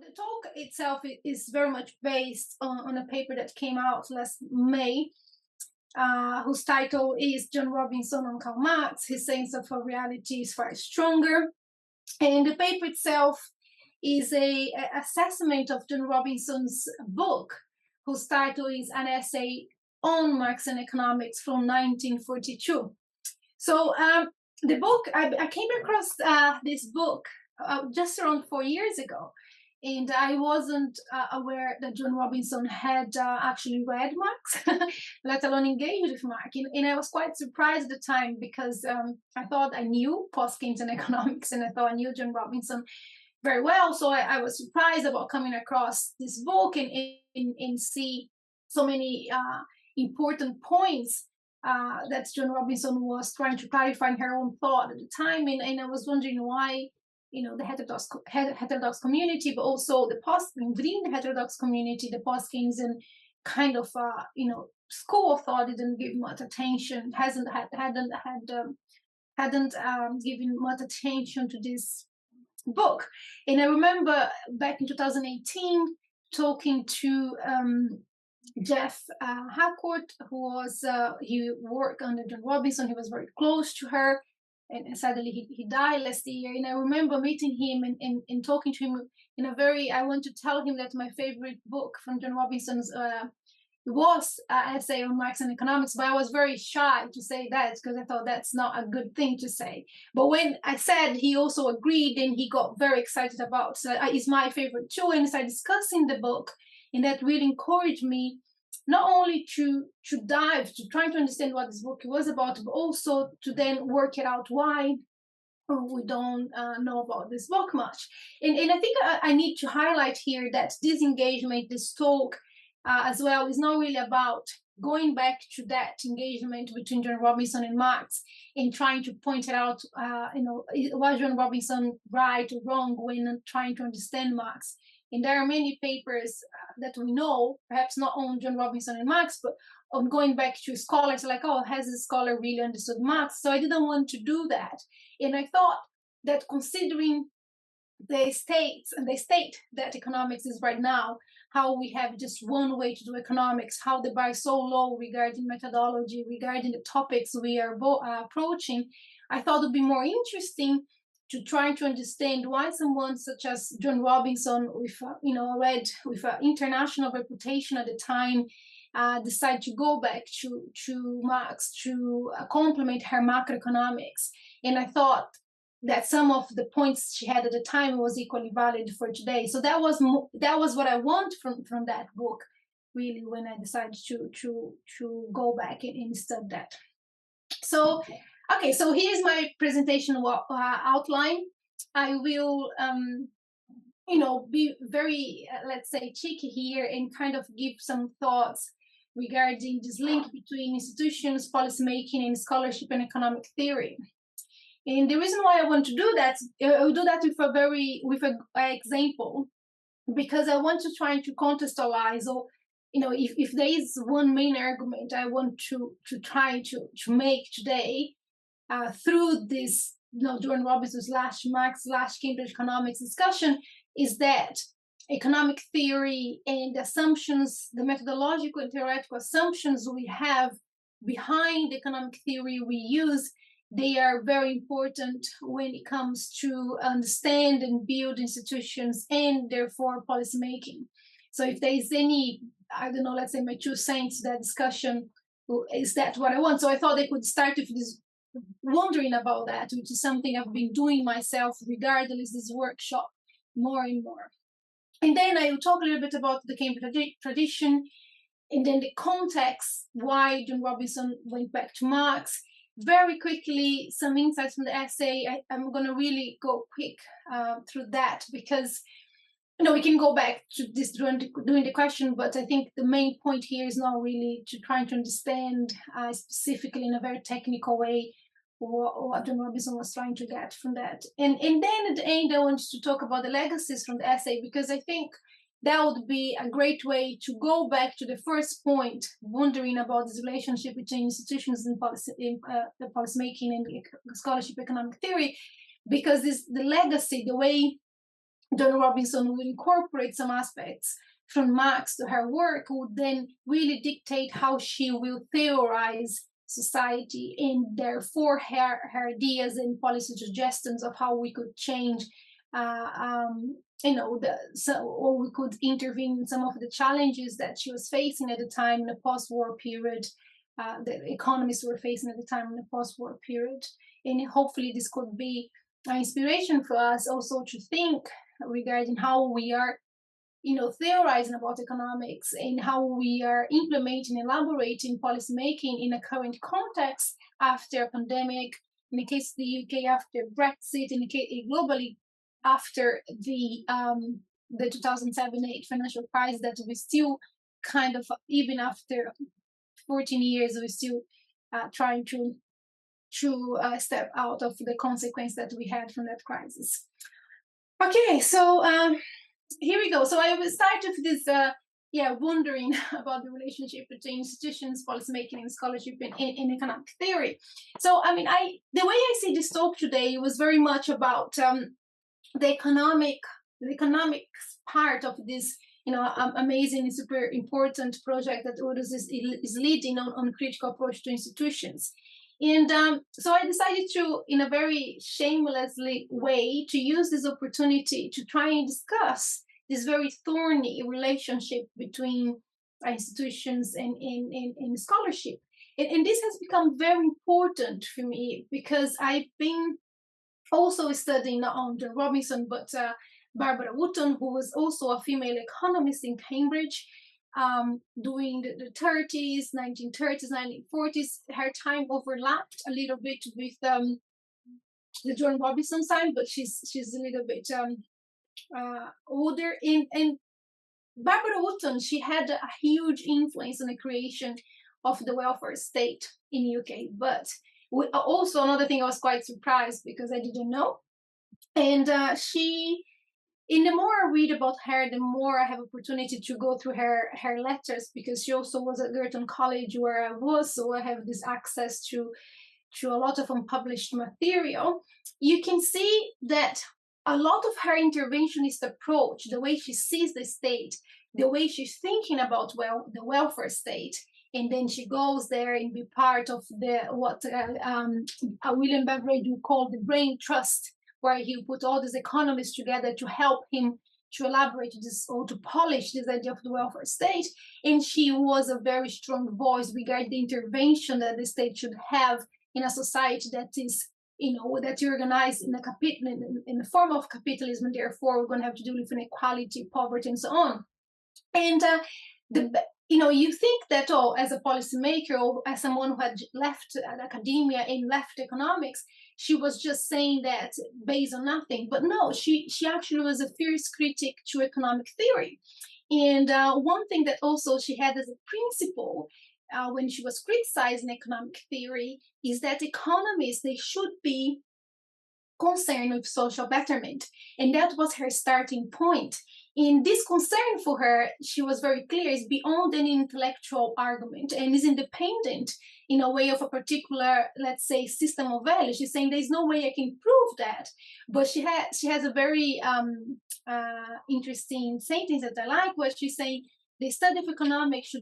the talk itself is very much based on a paper that came out last May, whose title is John Robinson on Karl Marx, His Sense of a Reality is Far Stronger. And the paper itself is a assessment of John Robinson's book, whose title is An Essay on Marxian Economics from 1942. So the book, I came across this book just around 4 years ago, and I wasn't aware that John Robinson had actually read Marx, let alone engaged with Marx. And I was quite surprised at the time because I thought I knew post-Keynesian economics, and I thought I knew John Robinson very well. So I was surprised about coming across this book and see so many important points that Joan Robinson was trying to clarify in her own thought at the time. And I was wondering why, the heterodox community, but also within the heterodox community, the post-Keynesian kind of, school of thought didn't give much attention, hadn't given much attention to this book. And I remember back in 2018 talking to Jeff Harcourt, who was he worked under John Robinson. He was very close to her, and sadly he died last year. And I remember meeting him and talking to him in a very, I want to tell him that my favorite book from John Robinson's was an essay on Marxian economics, but I was very shy to say that because I thought that's not a good thing to say. But when I said, he also agreed, and he got very excited about, so it's my favorite too, and started discussing the book. And that really encouraged me not only to dive, to try to understand what this book was about, but also to then work it out why we don't know about this book much. And I think I need to highlight here that this engagement, this talk as well, is not really about going back to that engagement between John Robinson and Marx and trying to point it out, was John Robinson right or wrong when trying to understand Marx. And there are many papers that we know, perhaps not on John Robinson and Marx, but on going back to scholars like, oh, has this scholar really understood Marx? So I didn't want to do that. And I thought that considering the state that economics is right now, how we have just one way to do economics, how the bar is so low regarding methodology, regarding the topics we are approaching, I thought it would be more interesting to try to understand why someone such as John Robinson, with with an international reputation at the time, decided to go back to Marx to complement her macroeconomics. And I thought that some of the points she had at the time was equally valid for today. So that was what I want from that book, really, when I decided to go back and study that. So. Okay, so here's my presentation outline. I will, be very, let's say, cheeky here and kind of give some thoughts regarding this link between institutions, policymaking, and scholarship and economic theory. And the reason why I want to do that, I will do that with an example, because I want to try to contextualize, or if there is one main argument I want to try to make today. Through this, John Robinson's /Marx /Cambridge economics discussion, is that economic theory and the assumptions, the methodological and theoretical assumptions we have behind the economic theory we use, they are very important when it comes to understand and build institutions and therefore policymaking. So if there is any, let's say my 2 cents to that discussion, is that what I want? So I thought I could start with this, wondering about that, which is something I've been doing myself regardless this workshop more and more. And then I will talk a little bit about the Cambridge tradition, and then the context, why John Robinson went back to Marx. Very quickly, some insights from the essay. I'm going to really go quick through that, because we can go back to this during the question, but I think the main point here is not really to try to understand specifically in a very technical way what John Robinson was trying to get from that. And then at the end, I wanted to talk about the legacies from the essay, because I think that would be a great way to go back to the first point, wondering about this relationship between institutions and the policymaking and scholarship economic theory, because the legacy, the way Joan Robinson would incorporate some aspects from Marx to her work, would then really dictate how she will theorize society, and therefore her ideas and policy suggestions of how we could change, or we could intervene in some of the challenges that she was facing at the time in the post-war period, that economists were facing at the time in the post-war period. And hopefully this could be an inspiration for us also to think regarding how we are, theorizing about economics and how we are implementing, elaborating policy making in a current context after a pandemic, in the case of the UK after Brexit, in the case globally after the 2007-8 financial crisis, that we still kind of, even after 14 years, we're still trying to step out of the consequence that we had from that crisis. Okay, so here we go. So I will start with this, wondering about the relationship between institutions, policymaking, and scholarship in economic theory. So, I mean, the way I see this talk today was very much about the economics part of this, amazing, super important project that Odus is leading on critical approach to institutions. And so I decided to, in a very shamelessly way, to use this opportunity to try and discuss this very thorny relationship between institutions and scholarship. And this has become very important for me because I've been also studying not only Robinson, but Barbara Wootton, who was also a female economist in Cambridge, during the 30s, 1930s, 1940s. Her time overlapped a little bit with the Joan Robinson time, but she's a little bit older. And Barbara Wootton, she had a huge influence on the creation of the welfare state in the UK. But also another thing I was quite surprised because I didn't know. And the more I read about her, the more I have opportunity to go through her letters, because she also was at Girton College where I was, so I have this access to a lot of unpublished material. You can see that a lot of her interventionist approach, the way she sees the state, the way she's thinking about the welfare state, and then she goes there and be part of what William Beveridge would call the brain trust, where he put all these economists together to help him to elaborate this or to polish this idea of the welfare state. And she was a very strong voice regarding the intervention that the state should have in a society that is, that's organized in the form of capitalism, and therefore we're going to have to deal with inequality, poverty, and so on. And you think that, as a policymaker or as someone who had left academia and left economics, she was just saying that based on nothing. But no, she actually was a fierce critic to economic theory. And one thing that also she had as a principle when she was criticizing economic theory is that economists, they should be concerned with social betterment. And that was her starting point. In this concern for her, she was very clear, is beyond any intellectual argument and is independent in a way of a particular, let's say, system of values. She's saying there's no way I can prove that. But she has a very interesting sentence that I like, where she's saying, the study of economics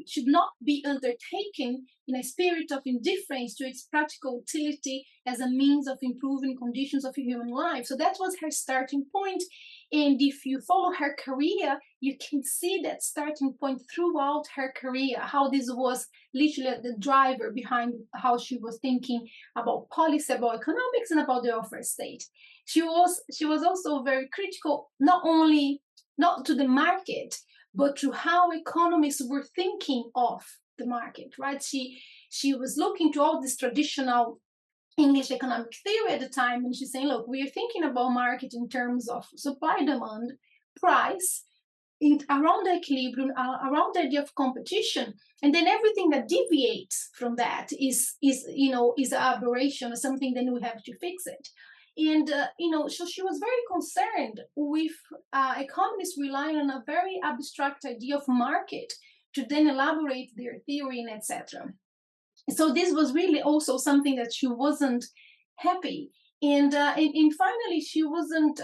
should not be undertaken in a spirit of indifference to its practical utility as a means of improving conditions of human life. So that was her starting point. And if you follow her career, you can see that starting point throughout her career, how this was literally the driver behind how she was thinking about policy, about economics, and about the welfare state. She was also very critical, not to the market, but to how economists were thinking of the market, right? She was looking to all this traditional English economic theory at the time, and she's saying, look, we are thinking about market in terms of supply, demand, price, around the equilibrium, around the idea of competition, and then everything that deviates from that is an aberration or something. Then we have to fix it. And so she was very concerned with economists relying on a very abstract idea of market to then elaborate their theory and etc. So this was really also something that she wasn't happy. And finally, she wasn't.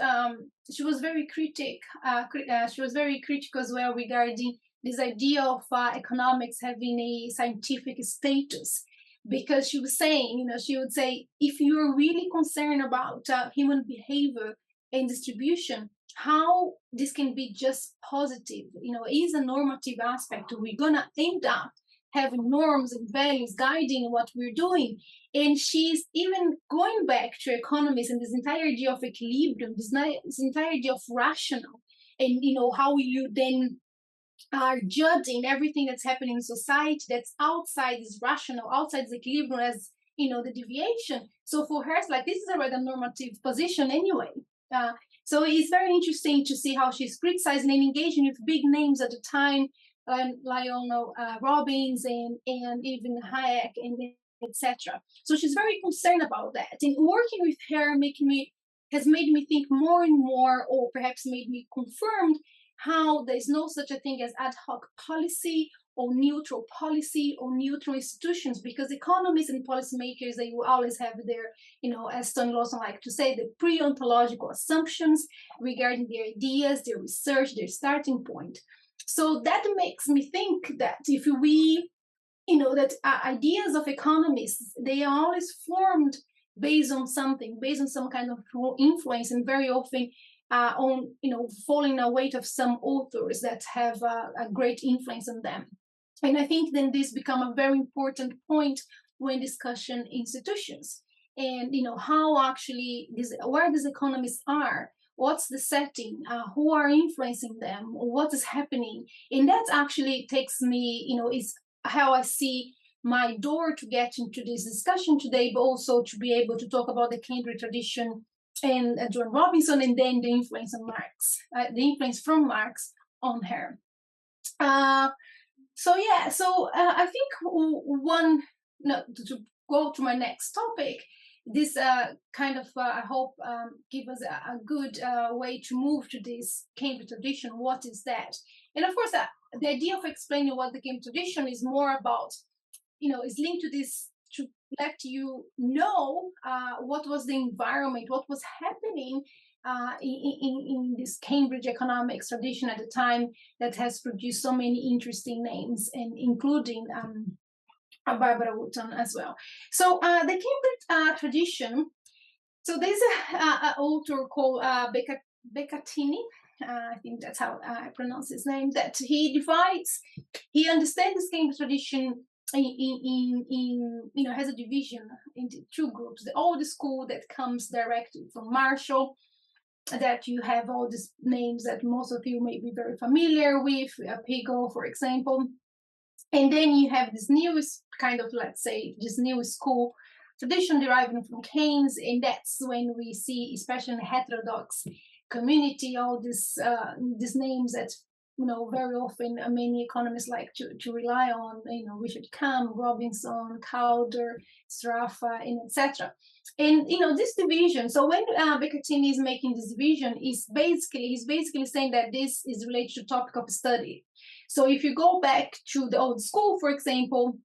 She was very she was very critical as well regarding this idea of economics having a scientific status, because she was saying, she would say, if you're really concerned about human behavior and distribution, how this can be just positive, is a normative aspect. We're gonna end up having norms and values guiding what we're doing. And she's even going back to economists and this entire idea of equilibrium, this entire idea of rational, and how you then are judging everything that's happening in society that's outside this rational, outside this equilibrium, as the deviation. So for her, it's like, this is a rather normative position anyway. So it's very interesting to see how she's criticizing and engaging with big names at the time, Lionel Robbins and even Hayek and etc. So she's very concerned about that. And working with her has made me think more and more, or perhaps made me confirmed, how there's no such a thing as ad hoc policy or neutral institutions, because economists and policymakers, they will always have their, as Tony Lawson liked to say, the pre-ontological assumptions regarding their ideas, their research, their starting point. So that makes me think that if we, that ideas of economists, they are always formed based on something, based on some kind of influence, and very often on, falling a weight of some authors that have a great influence on them. And I think then this become a very important point when discussing institutions, and how actually where these economists are, what's the setting, who are influencing them, what is happening. And that actually takes me, is how I see my door to get into this discussion today, but also to be able to talk about the Cambridge tradition and Joan Robinson, and then the influence on Marx, the influence from Marx on her. So I think to go to my next topic, this kind of, I hope, give us a good way to move to this Cambridge tradition. What is that? And of course, the idea of explaining what the Cambridge tradition is more about, is linked to this, to let you know what was the environment, what was happening in this Cambridge economics tradition at the time, that has produced so many interesting names, and including Barbara Wootton as well. So the Cambridge tradition, so there's an author called Beccatini, I think that's how I pronounce his name, that he understands this Cambridge tradition in has a division into two groups: the old school that comes directly from Marshall, that you have all these names that most of you may be very familiar with, Pigou, for example. And then you have this newest kind of, let's say, this new school tradition deriving from Keynes, and that's when we see, especially in the heterodox community, all these names that very often many economists like to rely on, Richard Kahn, Robinson, Calder, Straffa, and etc. And this division. So when Beccatini is making this division, he's basically saying that this is related to topic of study. So if you go back to the old school, for example,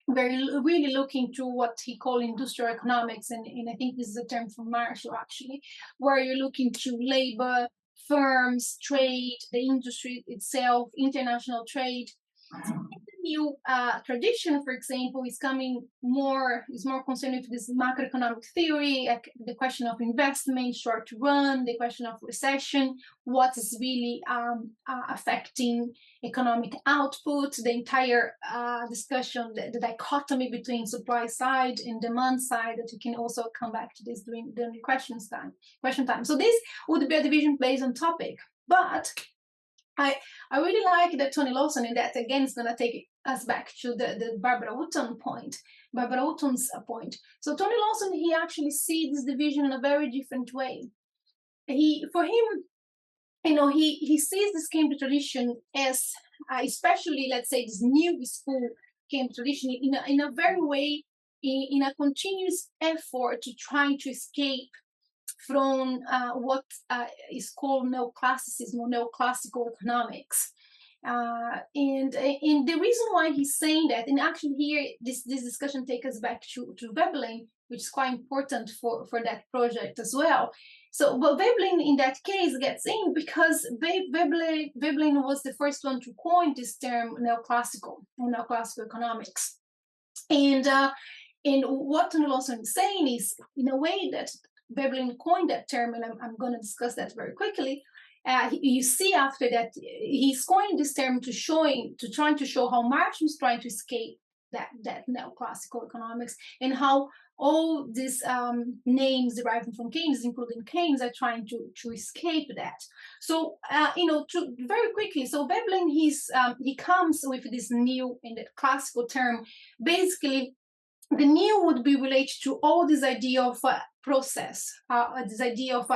really looking to what he called industrial economics, and I think this is a term from Marshall actually, where you're looking to labor, firms, trade, the industry itself, international trade. The new tradition, for example, is more concerned with this macroeconomic theory, the question of investment, short run, the question of recession, what is really affecting economic output, the entire discussion, the dichotomy between supply side and demand side, that you can also come back to this during the question time. So this would be a division based on topic, but I really like that Tony Lawson, and that again is going to take us back to the Barbara Wootton's point. So Tony Lawson, he actually sees this division in a very different way. For him, he sees this Cambridge tradition as, especially, let's say, this new school Cambridge tradition, in a very way, in a continuous effort to try to escape from what is called neoclassicism or neoclassical economics. And the reason why he's saying that, and actually here this discussion takes us back to Veblen, which is quite important for that project as well. So, but Veblen in that case gets in because Veblen was the first one to coin this term neoclassical economics. And what Tony Lawson is saying is, in a way that Veblen coined that term, and I'm going to discuss that very quickly. You see after that, he's coined this term trying to show how Marx was trying to escape that neoclassical economics, and how all these names deriving from Keynes, including Keynes, are trying to escape that. So, very quickly, so Veblen, he comes with this new and that classical term. Basically, the new would be related to all this idea of process, this idea of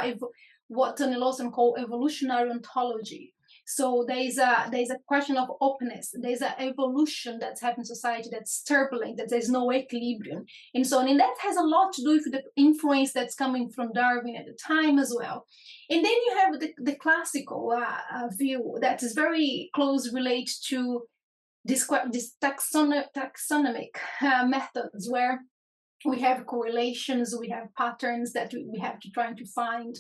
what Tony Lawson called evolutionary ontology. So there's a question of openness. There's an evolution that's happening in society that's turbulent, that there's no equilibrium, and so on. And that has a lot to do with the influence that's coming from Darwin at the time as well. And then you have the classical view that is very close related to this taxonomic methods, where we have correlations, we have patterns that we have to try to find.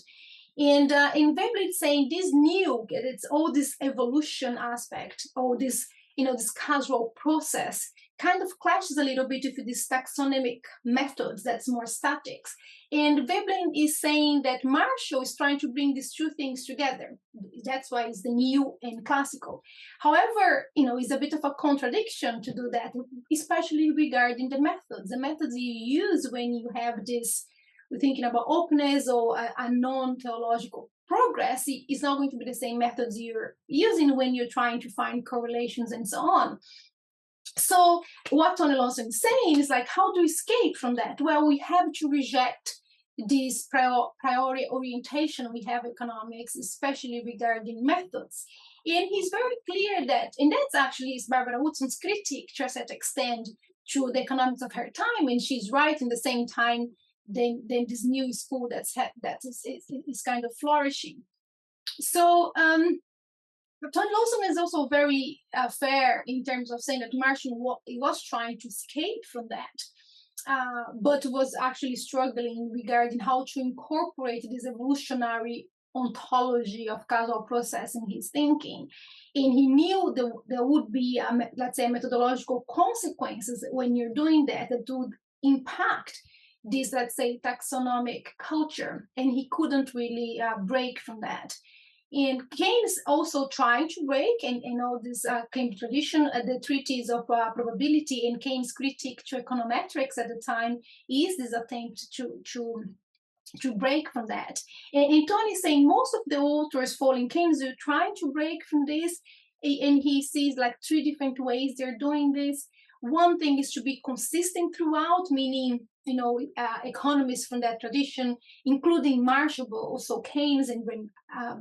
And in Veblen, it's saying this new, it's all this evolution aspect, all this, this causal process kind of clashes a little bit with this taxonomic methods that's more statics. And Veblen is saying that Marshall is trying to bring these two things together. That's why it's the new and classical. However, it's a bit of a contradiction to do that, especially regarding the methods. The methods you use when you have this, we're thinking about openness or a non-theological progress, is not going to be the same methods you're using when you're trying to find correlations and so on. So what Tony Lawson is saying is like, how to escape from that? Well, we have to reject this priori orientation we have economics, especially regarding methods. And he's very clear that, and that's actually Barbara Woodson's critique to a certain extent to the economics of her time, and she's right in the same time then this new school that is kind of flourishing. So Tony Lawson is also very fair in terms of saying that Marxian was trying to escape from that, but was actually struggling regarding how to incorporate this evolutionary ontology of causal process in his thinking. And he knew there would be, let's say, methodological consequences when you're doing that would impact this, let's say, taxonomic culture, and he couldn't really break from that. And Keynes also tried to break, and all this Keynes tradition, the treatise of probability, and Keynes' critique to econometrics at the time is this attempt to break from that. And Tony is saying most of the authors following Keynes are trying to break from this, and he sees like three different ways they're doing this. One thing is to be consistent throughout, meaning economists from that tradition, including Marshall, but also Keynes and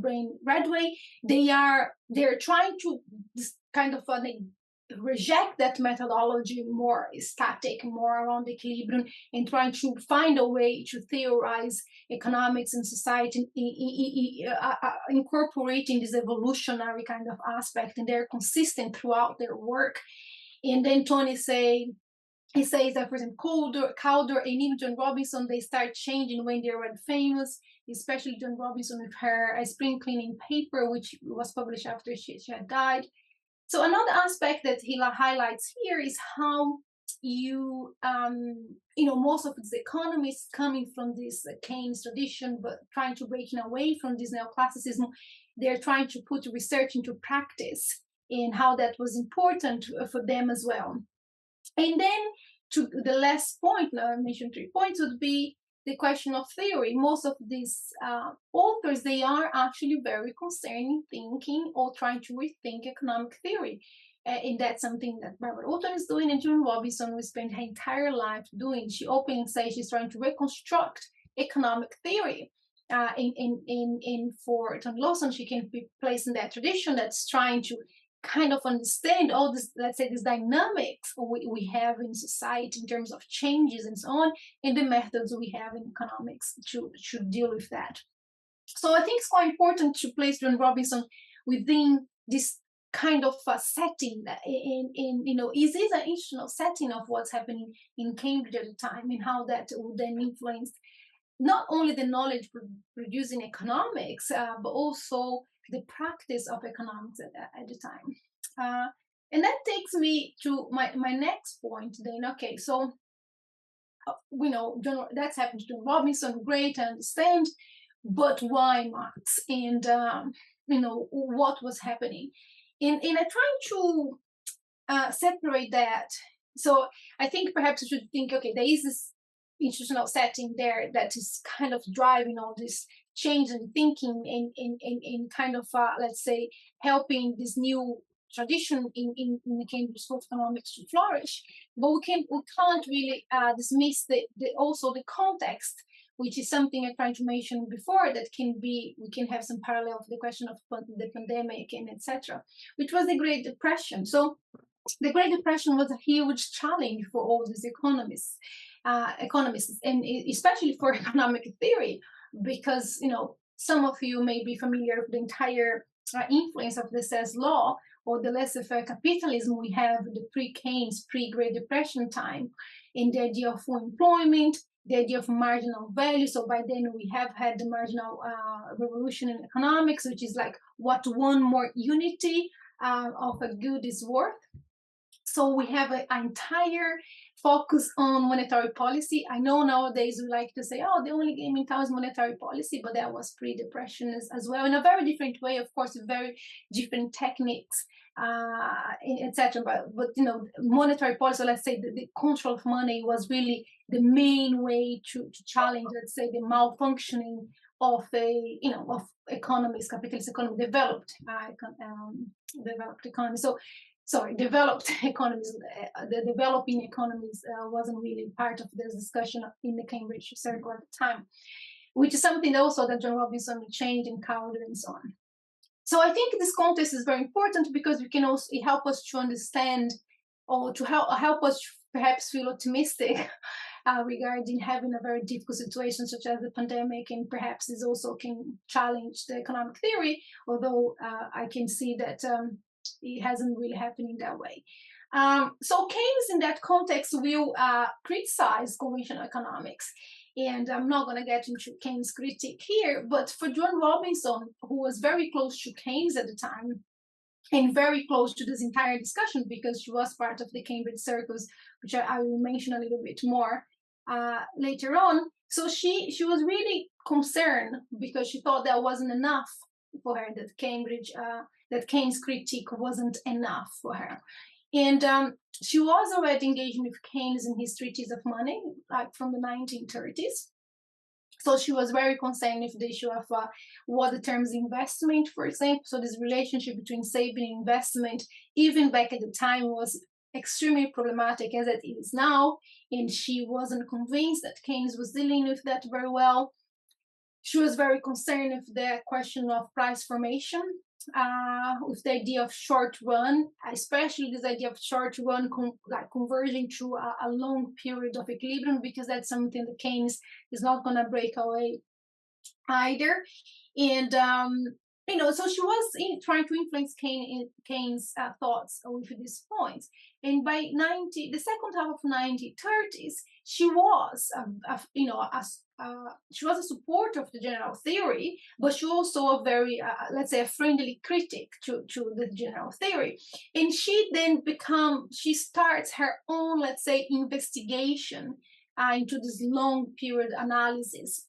Brain Redway, they're trying to kind of reject that methodology, more static, more around equilibrium, and trying to find a way to theorize economics and society, incorporating this evolutionary kind of aspect, and they're consistent throughout their work. And then Tony says that, for example, Calder and even Joan Robinson, they start changing when they were famous, especially Joan Robinson with her spring cleaning paper, which was published after she had died. So another aspect that he highlights here is how most of the economists coming from this Keynes tradition, but trying to break away from this neoclassicism, they're trying to put research into practice, and how that was important for them as well. And then to the last point, now I mentioned 3 points, would be the question of theory. Most of these authors, they are actually very concerned in thinking or trying to rethink economic theory. And that's something that Barbara Woodston is doing, and Joan Robinson will spend her entire life doing. She openly says she's trying to reconstruct economic theory. And for Tony Lawson, she can be placed in that tradition that's trying to kind of understand all this, let's say, this dynamics we have in society in terms of changes and so on, and the methods we have in economics to deal with that. So I think it's quite important to place Joan Robinson within this kind of setting that is this an institutional setting of what's happening in Cambridge at the time, and how that would then influence not only the knowledge produced in economics, but also the practice of economics at the time. And that takes me to my next point then. Okay, so we know that's happened to John Robinson, great, I understand, but why Marx? And what was happening? And I try to separate that. So I think perhaps we should think, okay, there is this institutional setting there that is kind of driving all this change in thinking in kind of, let's say, helping this new tradition in the Cambridge School of Economics to flourish. But we can't really dismiss also the context, which is something I tried to mention before, that we can have some parallel to the question of the pandemic and etc., which was the Great Depression. So the Great Depression was a huge challenge for all these economists, and especially for economic theory, because some of you may be familiar with the entire influence of the Say's law, or the laissez-faire capitalism we have, the pre-Keynes, pre-Great Depression time, in the idea of full employment, the idea of marginal value. So by then we have had the marginal revolution in economics, which is like what one more unity of a good is worth. So we have an entire focus on monetary policy. I know nowadays we like to say, oh, the only game in town is monetary policy, but that was pre-depression as well, in a very different way, of course, with very different techniques, etc. But monetary policy, let's say the control of money, was really the main way to challenge, let's say, the malfunctioning of of economies, capitalist economy, developed economy. Developed economies, the developing economies wasn't really part of this discussion in the Cambridge Circle at the time, which is something also that John Robinson changed in Cowder and so on. So I think this context is very important, because it can also help us to understand, or to help us perhaps feel optimistic regarding having a very difficult situation such as the pandemic, and perhaps this also can challenge the economic theory, although I can see that it hasn't really happened in that way. So Keynes in that context will criticize conventional economics, and I'm not going to get into Keynes' critique here, but for Joan Robinson, who was very close to Keynes at the time, and very close to this entire discussion, because she was part of the Cambridge circles, which I will mention a little bit more later on. So she was really concerned, because she thought that wasn't enough for her, that Keynes' critique wasn't enough for her. And she was already engaging with Keynes in his treatise of money, like from the 1930s. So she was very concerned with the issue of what the term is investment, for example. So this relationship between saving and investment, even back at the time, was extremely problematic as it is now. And she wasn't convinced that Keynes was dealing with that very well. She was very concerned with the question of price formation, with the idea of short run, especially this idea of short run converging to a long period of equilibrium, because that's something that Keynes is not going to break away either. And so she was trying to influence Keynes' thoughts with these points. And by the second half of 1930s, she was she was a supporter of the general theory, but she also a very, let's say, a friendly critic to the general theory. And she starts her own, let's say, investigation into this long period analysis,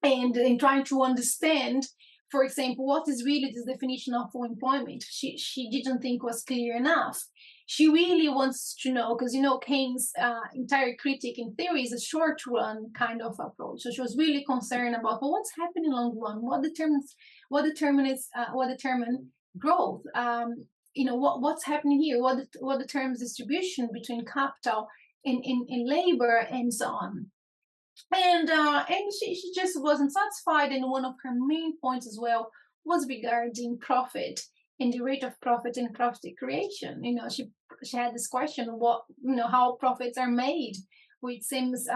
and in trying to understand, for example, what is really this definition of full employment. She didn't think was clear enough. She really wants to know, because Keynes' entire critique in theory is a short run kind of approach. So she was really concerned about, well, what's happening long run? What determines growth? What's happening here? What determines distribution between capital and labor and so on? And she just wasn't satisfied. And one of her main points as well was regarding profit and the rate of profit and profit creation. She had this question of how profits are made, which seems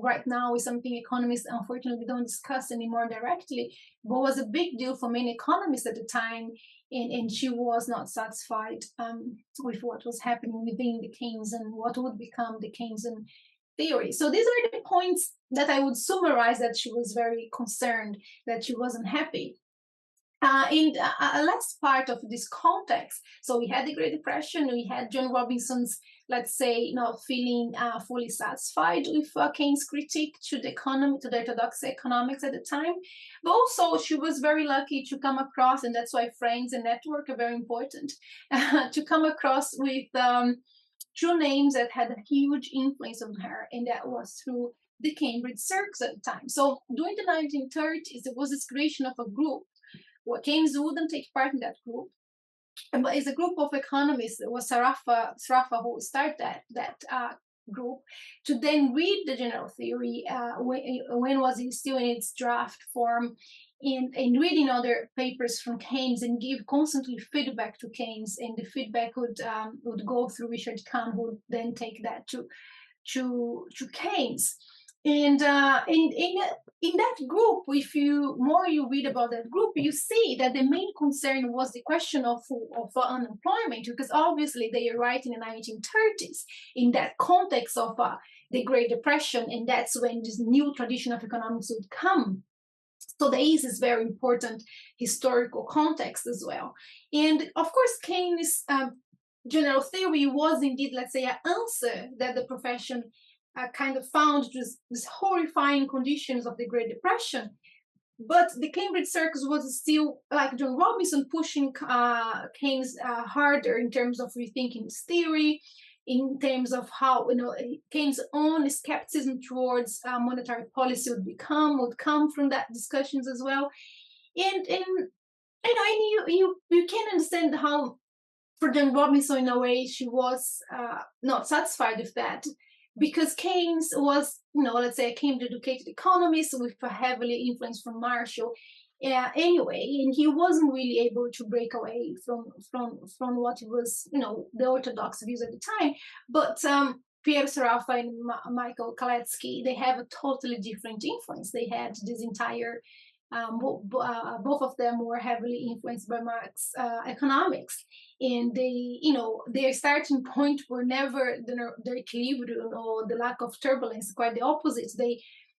right now is something economists unfortunately don't discuss anymore directly, but was a big deal for many economists at the time. And she was not satisfied with what was happening within the Keynes and what would become the Keynesian theory. So these are the points that I would summarize that she was very concerned, that she wasn't happy. In a last part of this context, so we had the Great Depression, we had John Robinson's, let's say, not feeling fully satisfied with Keynes' critique to the economy, to the orthodox economics at the time. But also, she was very lucky to come across, and that's why friends and network are very important, to come across with two names that had a huge influence on her, and that was through the Cambridge circles at the time. So during the 1930s, there was this creation of a group. Well, Keynes wouldn't take part in that group, but it's a group of economists. It was Sraffa who started that group to then read the general theory when was it still in its draft form, in reading other papers from Keynes and give constantly feedback to Keynes, and the feedback would go through Richard Kahn, who would then take that to Keynes. And in that group, if you read about that group, you see that the main concern was the question of unemployment, because obviously they are writing in the 1930s in that context of the Great Depression, and that's when this new tradition of economics would come. So there is this very important historical context as well. And of course, Keynes' general theory was indeed, let's say, an answer that the profession kind of found these horrifying conditions of the Great Depression. But the Cambridge circus was still, like John Robinson, pushing Keynes harder in terms of rethinking his theory, in terms of how Keynes' own skepticism towards monetary policy would come from that discussions as well. And you can understand how, for John Robinson, in a way, she was not satisfied with that, because Keynes was, let's say, a Cambridge-educated economist with a heavily influence from Marshall. Anyway, and he wasn't really able to break away from what it was, the orthodox views at the time. But Pierre Sraffa and Michael Kalecki, they have a totally different influence. They had this entire, both of them were heavily influenced by Marx economics. And their starting point were never the equilibrium or the lack of turbulence, quite the opposite.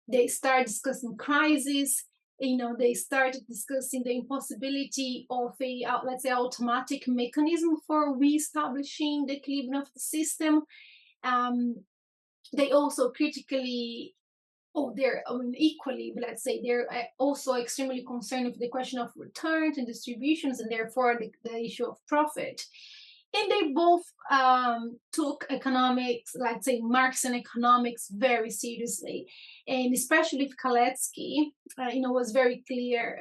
They started discussing crises. They started discussing the impossibility of a, let's say, automatic mechanism for reestablishing the equilibrium of the system. They also critically, equally, let's say, they're also extremely concerned with the question of returns and distributions, and therefore the issue of profit. And they both took economics, let's say Marxian economics, very seriously. And especially with Kalecki, was very clear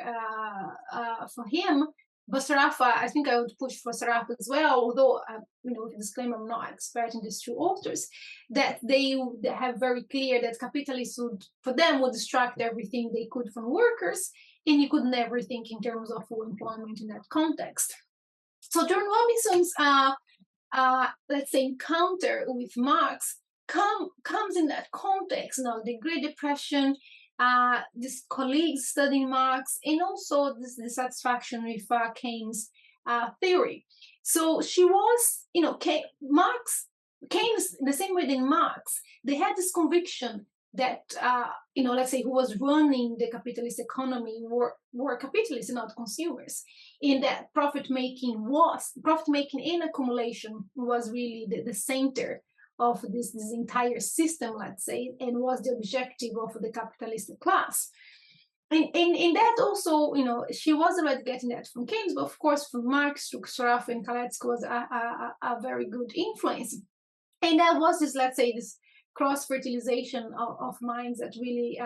for him. But Sraffa, I think I would push for Sraffa as well, although, with a disclaimer, I'm not expert in these two authors, that they have very clear that capitalists would extract everything they could from workers, and you could never think in terms of full employment in that context. So John Robinson's, let's say, encounter with Marx comes in that context, the Great Depression, these colleagues studying Marx, and also this dissatisfaction with Keynes' theory. So she was, Keynes, the same way in Marx, they had this conviction that, let's say, who was running the capitalist economy were capitalists and not consumers. In that profit-making and accumulation was really the center of this entire system, let's say, and was the objective of the capitalist class. And that also, she was already getting that from Keynes, but of course from Marx, Sraffa, and Kalecki was a very good influence. And that was this, let's say, this cross-fertilization of minds that really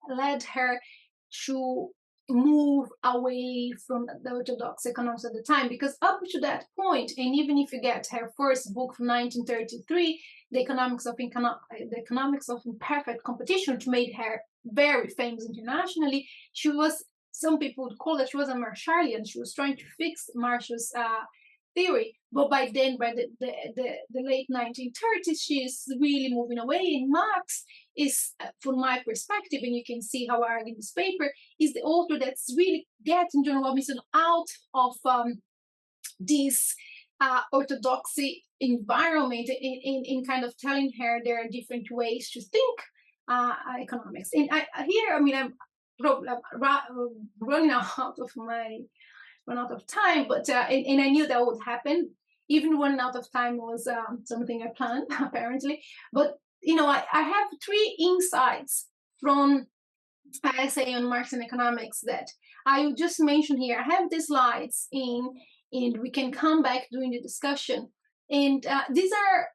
led her to move away from the orthodox economics at the time, because up to that point, and even if you get her first book from 1933, the economics of imperfect competition, which made her very famous internationally, she was, some people would call that she was a Marshallian. She was trying to fix Marshall's theory, but by then, by the late 1930s, she's really moving away. And Marx is, from my perspective, and you can see how I argue in this paper, is the author that's really getting Joan Robinson out of this orthodoxy environment in kind of telling her there are different ways to think economics. And I'm running out of time, but and I knew that would happen. Even running out of time was something I planned, apparently. But I have 3 insights from an essay on Marxian economics that I will just mention here. I have the slides and we can come back during the discussion. And these are,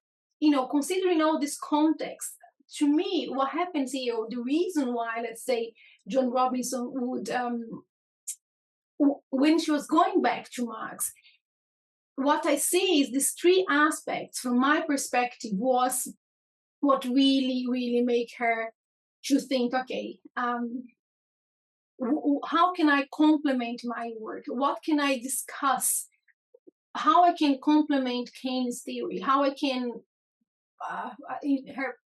considering all this context, to me, what happens here, or the reason why, let's say, Joan Robinson would, when she was going back to Marx, what I see is these 3 aspects, from my perspective, was what really, really make her to think, okay, how can I complement my work? What can I discuss? How I can complement Keynes' theory? How I can, in her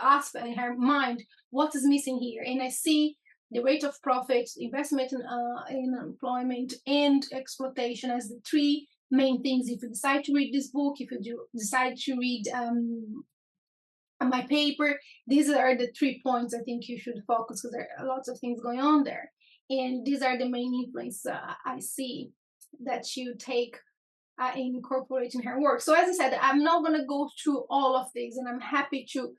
aspect, in her mind, what is missing here? And I see the rate of profit, investment in employment, and exploitation as the 3 main things. If you decide to read this book, if you decide to read my paper, these are the 3 points I think you should focus, because there are lots of things going on there. And these are the main influence I see that you take in incorporating her work. So as I said, I'm not going to go through all of these, and I'm happy to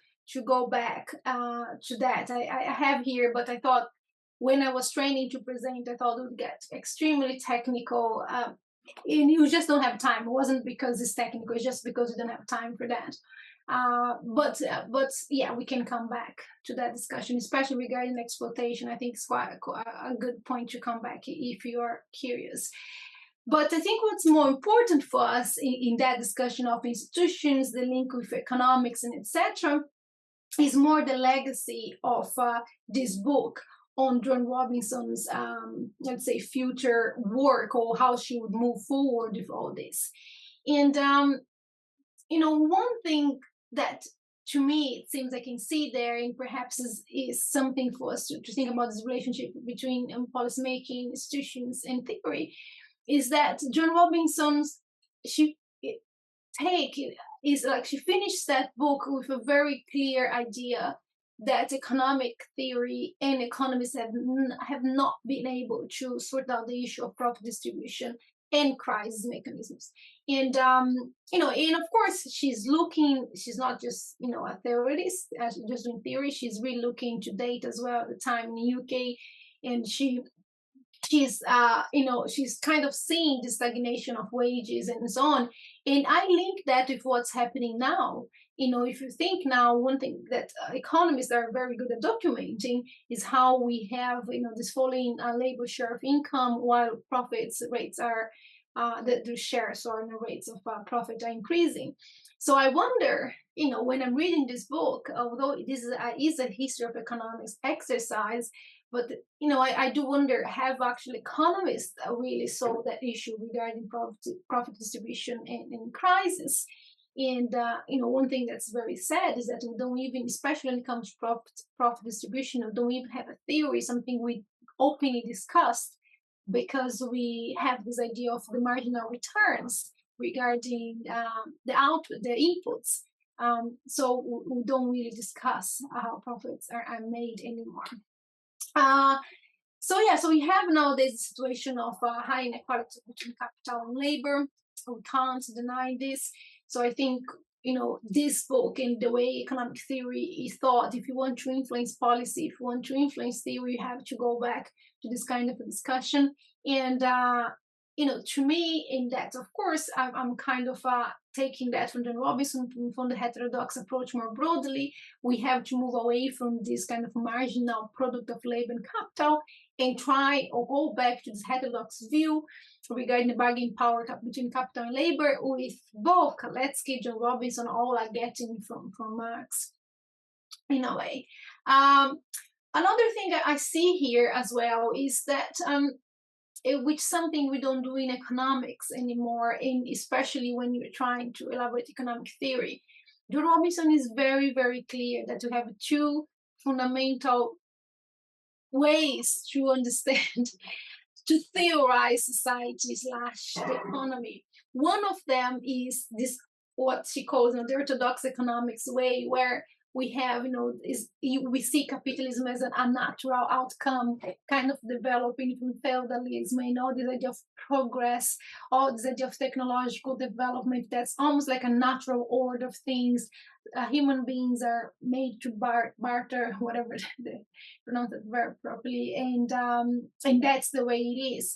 go back to that. I have here, but I thought when I was training to present, I thought it would get extremely technical, and you just don't have time. It wasn't because it's technical, it's just because you don't have time for that. But yeah, we can come back to that discussion, especially regarding exploitation. I think it's quite a good point to come back if you are curious. But I think what's more important for us in that discussion of institutions, the link with economics and etc., is more the legacy of this book on Joan Robinson's, let's say, future work, or how she would move forward with all this. And one thing that to me it seems I can see there, and perhaps is something for us to think about this relationship between policymaking, institutions, and theory, is that Joan Robinson's she finished that book with a very clear idea that economic theory and economists have not been able to sort out the issue of profit distribution and crisis mechanisms. And and of course she's not just a theorist just doing theory. She's really looking into data as well at the time in the UK, and she's she's kind of seeing the stagnation of wages and so on. And I link that with what's happening now. If you think now, one thing that economists are very good at documenting is how we have this falling labor share of income, while profits rates are the shares or the rates of profit are increasing. So I wonder, when I'm reading this book, although this is a history of economics exercise, but I do wonder, have actually economists really solved that issue regarding profit distribution and crisis? And one thing that's very sad is that we don't even, especially when it comes to profit distribution, we don't even have a theory, something we openly discussed, because we have this idea of the marginal returns regarding the output, the inputs. So we don't really discuss how profits are made anymore. So we have nowadays a situation of high inequality between capital and labor. We can't deny this. So I think this book and the way economic theory is thought, if you want to influence policy, if you want to influence theory, you have to go back to this kind of a discussion. And to me, in that, of course, I'm kind of taking that from Joan Robinson, from the heterodox approach more broadly. We have to move away from this kind of marginal product of labor and capital and try or go back to this heterodox view regarding the bargaining power between capital and labor, with both Kaletsky, Joan Robinson, all are getting from Marx in a way. Another thing I see here as well is that which something we don't do in economics anymore, especially when you're trying to elaborate economic theory. Joan Robinson is very, very clear that you have two fundamental ways to understand, to theorize society / the economy. One of them is this, what she calls the Orthodox economics way, where we have, we see capitalism as a natural outcome, kind of developing from feudalism, this idea of progress, all this idea of technological development, that's almost like a natural order of things. Human beings are made to barter, whatever they pronounce that verb properly, and that's the way it is,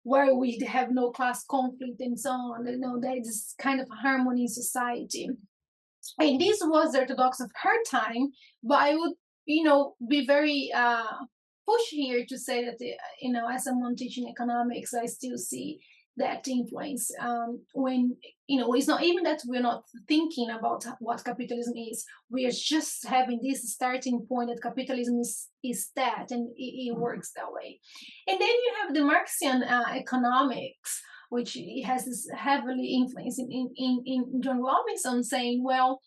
where we have no class conflict and so on. There is kind of harmony in society. And this was the orthodox of her time, but I would, be very push here to say that, as someone teaching economics, I still see that influence when, it's not even that we're not thinking about what capitalism is. We are just having this starting point that capitalism is that, and it works that way. And then you have the Marxian economics, which has this heavily influence in Joan Robinson, saying, well,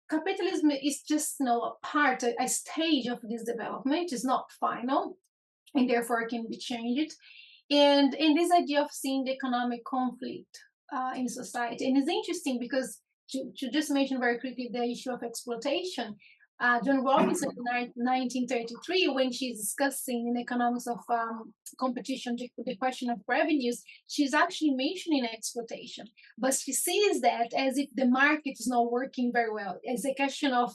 capitalism is just a part, a stage of this development. It's not final, and therefore can be changed. And this idea of seeing the economic conflict in society. And it's interesting because to just mention very quickly the issue of exploitation, Joan Robinson in 1933, when she's discussing in economics of competition, the question of revenues, she's actually mentioning exploitation, but she sees that as if the market is not working very well. It's a question of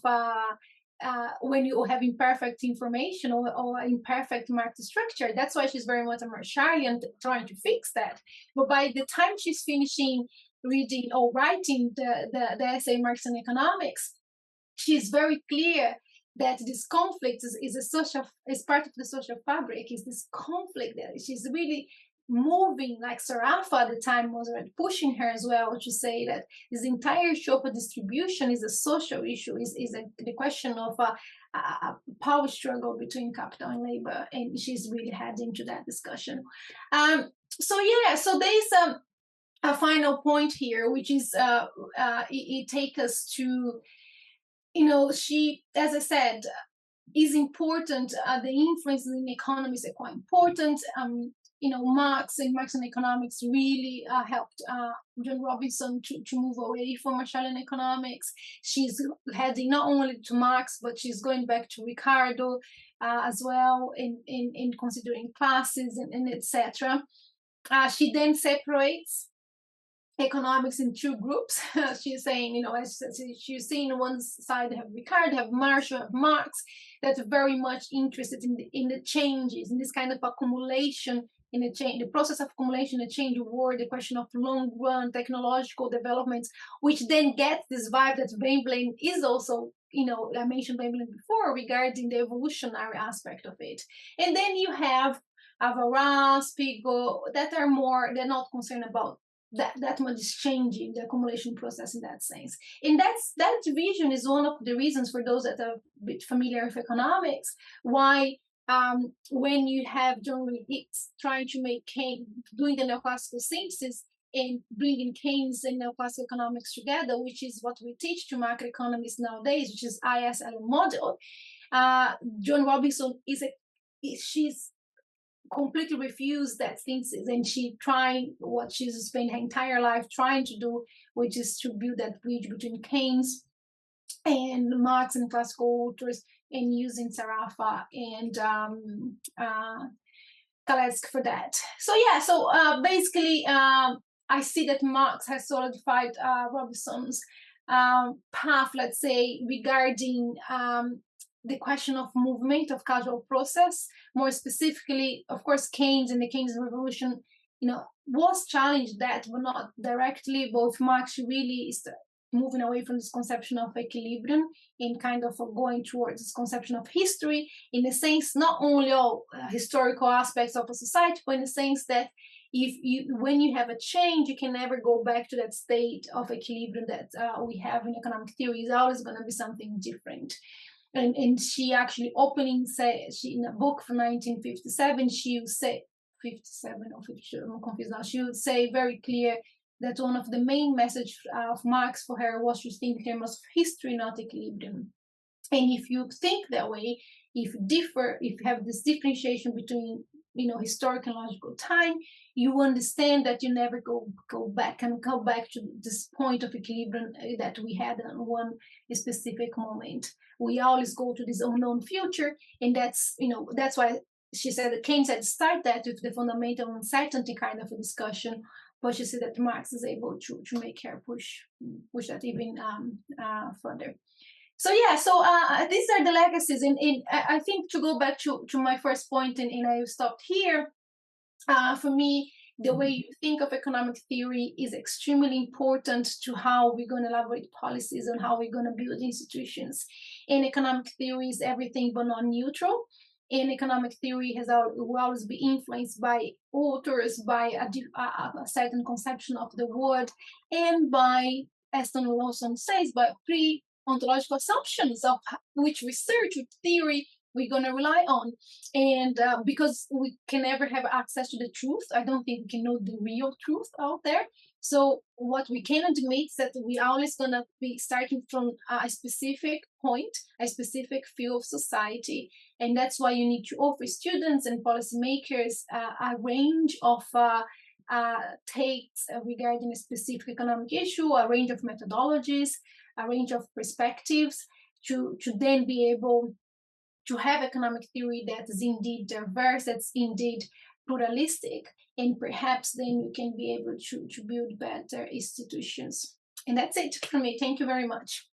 when you have imperfect information or imperfect market structure. That's why she's very much a Marshallian, trying to fix that. But by the time she's finishing reading or writing the essay Marxian Economics, she's very clear that this conflict is part of the social fabric. Is this conflict that she's really moving, like Sarafa at the time was pushing her as well to say that this entire issue of distribution is a social issue, is the question of a power struggle between capital and labor, and she's really heading to that discussion. So there's a final point here, which is it takes us to, she, as I said, is important. The influences in economics are quite important. Marx and Marxian economics really helped Joan Robinson to move away from Marshallian economics. She's heading not only to Marx, but she's going back to Ricardo as well in considering classes and etc. She then separates economics in two groups. She's saying, she's seeing one side have Ricardo, have Marx, have Marx, that are very much interested in the changes, in this kind of accumulation, in the change, the process of accumulation, the change of world, the question of long run technological developments, which then gets this vibe that Veblen is also, I mentioned Veblen before regarding the evolutionary aspect of it. And then you have Avaras, Spiegel, that are more, they're not concerned about that much is changing the accumulation process in that sense. And that vision is one of the reasons, for those that are a bit familiar with economics, why when you have John Hicks trying to make Keynes, doing the neoclassical synthesis and bringing Keynes and neoclassical economics together, which is what we teach to macroeconomists nowadays, which is ISL model, Joan Robinson she's completely refused that thesis, and she trying what she's spent her entire life trying to do, which is to build that bridge between Keynes and Marx and classical authors, and using Sarafa and Kalesk for that. So basically, I see that Marx has solidified Robinson's path, let's say, regarding the question of movement, of causal process. More specifically, of course, Keynes and the Keynes Revolution, was challenged that, but not directly. Both Marx really is moving away from this conception of equilibrium and kind of going towards this conception of history, in the sense not only all historical aspects of a society, but in the sense that when you have a change, you can never go back to that state of equilibrium that we have in economic theory. It's always going to be something different. And she actually in a book from 1957, she would say, 57 or 52, I'm confused now, she would say very clear that one of the main messages of Marx for her was to think in terms of history, not equilibrium. And if you think that way, if you have this differentiation between historic and logical time, you understand that you never go back to this point of equilibrium that we had in one specific moment. We always go to this unknown future, and that's why she said that Keynes had started that with the fundamental uncertainty kind of a discussion, but she said that Marx is able to make her push that even further. So yeah, these are the legacies, and I think to go back to my first point, and I stopped here. For me, the way you think of economic theory is extremely important to how we're going to elaborate policies and how we're going to build institutions. And economic theory is everything but non-neutral. And economic theory will always be influenced by authors, by a certain conception of the word, and by, as Tony Lawson says, by pre-ontological assumptions of which research, which theory we're going to rely on. And because we can never have access to the truth, I don't think we can know the real truth out there. So what we can admit is that we always going to be starting from a specific point, a specific field of society. And that's why you need to offer students and policymakers a range of takes regarding a specific economic issue, a range of methodologies, a range of perspectives to then be able to have economic theory that is indeed diverse, that's indeed pluralistic, and perhaps then you can be able to build better institutions. And that's it from me. Thank you very much.